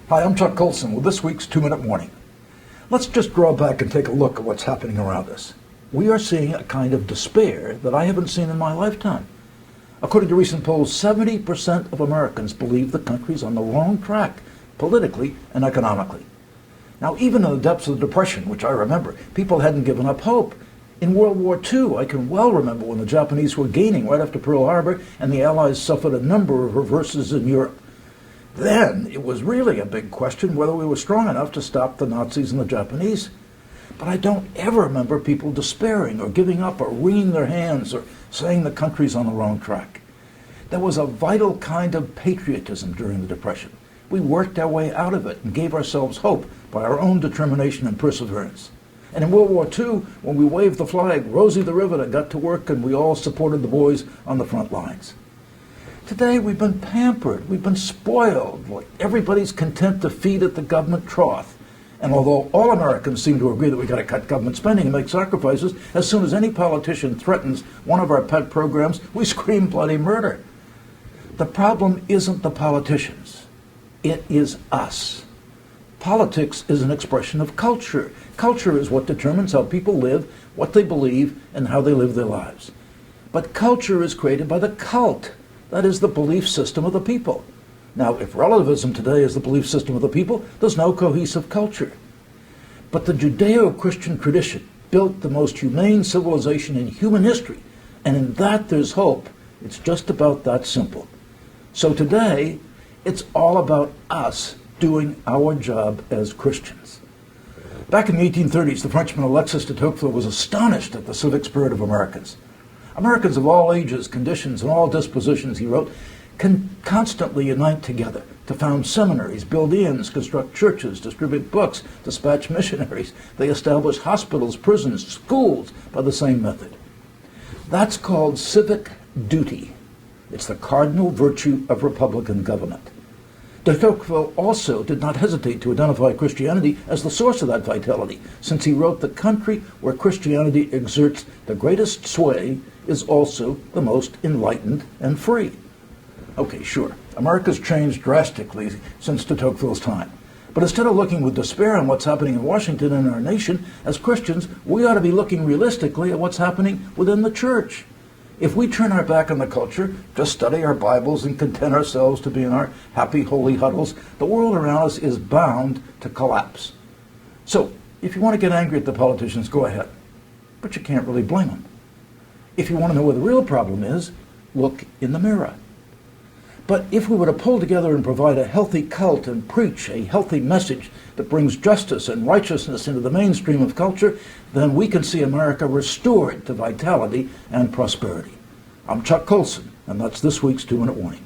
Hi, I'm Chuck Colson with this week's 2-Minute Warning. Let's just draw back and take a look at what's happening around us. We are seeing a kind of despair that I haven't seen in my lifetime. According to recent polls, 70% of Americans believe the country's on the wrong track, politically and economically. Now, even in the depths of the Depression, which I remember, people hadn't given up hope. In World War II, I can well remember when the Japanese were gaining right after Pearl Harbor and the Allies suffered a number of reverses in Europe. Then it was really a big question whether we were strong enough to stop the Nazis and the Japanese. But I don't ever remember people despairing or giving up or wringing their hands or saying the country's on the wrong track. There was a vital kind of patriotism during the Depression. We worked our way out of it and gave ourselves hope by our own determination and perseverance. And in World War II, when we waved the flag, Rosie the Riveter got to work and we all supported the boys on the front lines. Today we've been pampered, we've been spoiled. Everybody's content to feed at the government trough. And although all Americans seem to agree that we've got to cut government spending and make sacrifices, as soon as any politician threatens one of our pet programs, we scream bloody murder. The problem isn't the politicians. It is us. Politics is an expression of culture. Culture is what determines how people live, what they believe, and how they live their lives. But culture is created by the cult. That is the belief system of the people. Now, if relativism today is the belief system of the people, there's no cohesive culture. But the Judeo-Christian tradition built the most humane civilization in human history, and in that there's hope. It's just about that simple. So today, it's all about us doing our job as Christians. Back in the 1830s, the Frenchman Alexis de Tocqueville was astonished at the civic spirit of Americans. Americans of all ages, conditions, and all dispositions, he wrote, can constantly unite together to found seminaries, build inns, construct churches, distribute books, dispatch missionaries. They establish hospitals, prisons, schools by the same method. That's called civic duty. It's the cardinal virtue of Republican government. De Tocqueville also did not hesitate to identify Christianity as the source of that vitality, since he wrote, "The country where Christianity exerts the greatest sway is also the most enlightened and free." Okay, sure, America's changed drastically since de Tocqueville's time. But instead of looking with despair on what's happening in Washington and our nation, as Christians, we ought to be looking realistically at what's happening within the church. If we turn our back on the culture, just study our Bibles and content ourselves to be in our happy, holy huddles, the world around us is bound to collapse. So, if you want to get angry at the politicians, go ahead. But you can't really blame them. If you want to know where the real problem is, look in the mirror. But if we were to pull together and provide a healthy cult and preach a healthy message that brings justice and righteousness into the mainstream of culture, then we can see America restored to vitality and prosperity. I'm Chuck Colson, and that's this week's 2-Minute Warning.